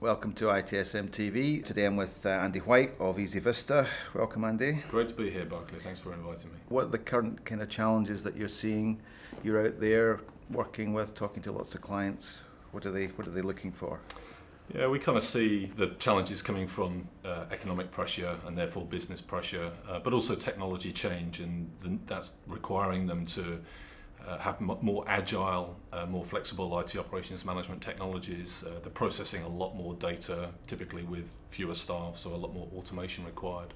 Welcome to ITSMTV. Today I'm with Andy White of Easy Vista. Welcome, Andy. Great to be here, Barclay. Thanks for inviting me. What are the current kind of challenges that you're seeing? You're out there working with, talking to lots of clients. What are they looking for? Yeah, we kind of see the challenges coming from economic pressure and therefore business pressure, but also technology change, and that's requiring them to have more agile, more flexible IT operations management technologies. They're processing a lot more data, typically with fewer staff, so a lot more automation required.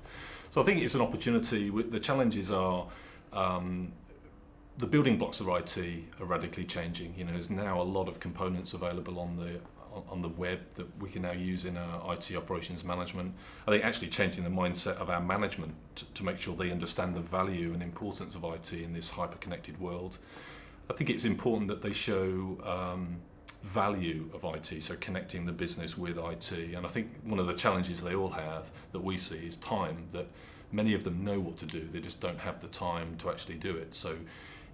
So I think it's an opportunity. The challenges are the building blocks of IT are radically changing. You know, there's now a lot of components available on the web that we can now use in our IT operations management. I think actually changing the mindset of our management to make sure they understand the value and importance of IT in this hyper-connected world. I think it's important that they show value of IT, so connecting the business with IT. And I think one of the challenges they all have that we see is time, that many of them know what to do, they just don't have the time to actually do it. So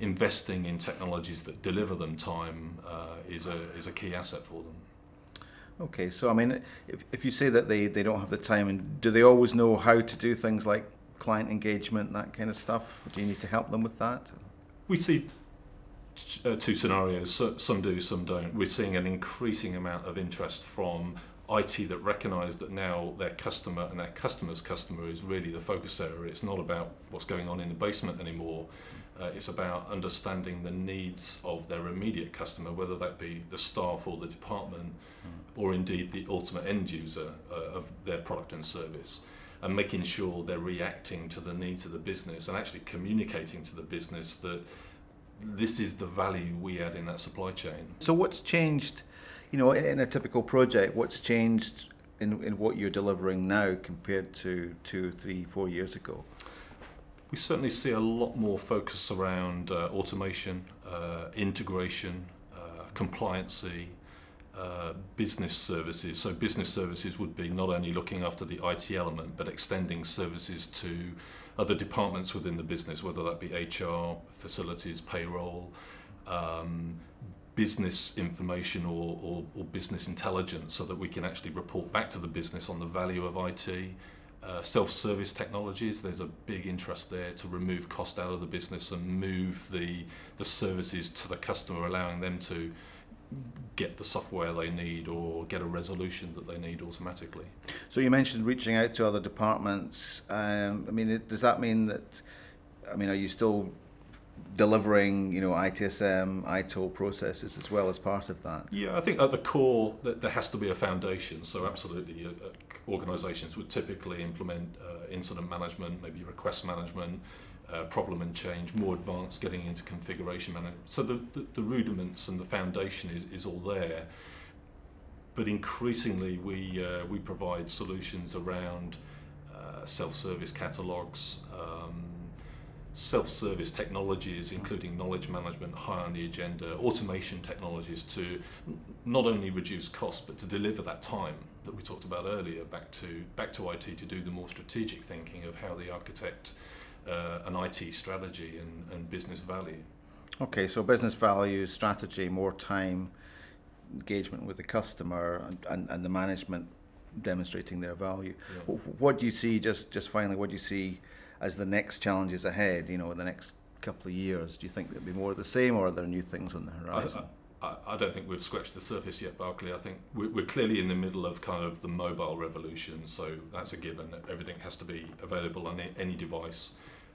investing in technologies that deliver them time is a key asset for them. Okay, so I mean, if you say that they don't have the time, and do they always know how to do things like client engagement and that kind of stuff? Do you need to help them with that? We see two scenarios, some do, some don't. We're seeing an increasing amount of interest from IT that recognise that now their customer and their customer's customer is really the focus area. It's not about what's going on in the basement anymore. It's about understanding the needs of their immediate customer, whether that be the staff or the department, or indeed the ultimate end user of their product and service, and making sure they're reacting to the needs of the business and actually communicating to the business that this is the value we add in that supply chain. So what's changed, you know, in a typical project, what's changed in what you're delivering now compared to 2, 3, 4 years ago? We certainly see a lot more focus around automation, integration, compliancy, business services. So business services would be not only looking after the IT element, but extending services to other departments within the business, whether that be HR, facilities, payroll, business information or business intelligence, so that we can actually report back to the business on the value of IT. Self-service technologies, there's a big interest there to remove cost out of the business and move the services to the customer, allowing them to get the software they need or get a resolution that they need automatically. So you mentioned reaching out to other departments. I mean, does that mean that, are you still delivering, ITSM, ITIL processes as well as part of that? Yeah, I think at the core that there has to be a foundation. So absolutely, organisations would typically implement incident management, maybe request management, problem and change, more advanced, getting into configuration management. So the rudiments and the foundation is all there. But increasingly, we provide solutions around self-service catalogues, self-service technologies, including knowledge management, high on the agenda, automation technologies to not only reduce costs, but to deliver that time that we talked about earlier back to IT to do the more strategic thinking of how they architect an IT strategy and business value. Okay, so business value, strategy, more time, engagement with the customer, and the management demonstrating their value. Yeah. What do you see, just finally, what do you see as the next challenges ahead, in the next couple of years? Do you think there'll be more of the same, or are there new things on the horizon? I don't think we've scratched the surface yet, Barclay. I think we're clearly in the middle of kind of the mobile revolution, so that's a given. Everything has to be available on any device.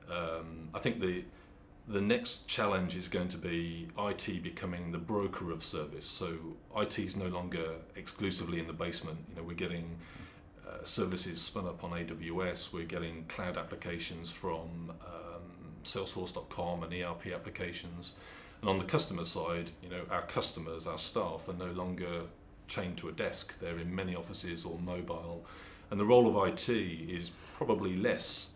I think the next challenge is going to be IT becoming the broker of service. So IT is no longer exclusively in the basement. We're getting services spun up on AWS. We're getting cloud applications from Salesforce.com and ERP applications. And on the customer side, our customers, our staff are no longer chained to a desk. They're in many offices or mobile. And the role of IT is probably less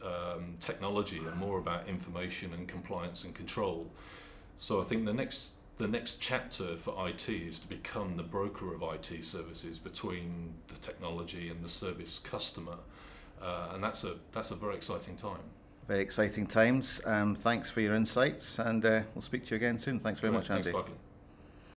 technology and more about information and compliance and control. So I think the next chapter for IT is to become the broker of IT services between the technology and the service customer. And that's a very exciting time. Very exciting times. Thanks for your insights, and we'll speak to you again soon. Thanks very much, Andy. Thanks, Barclay.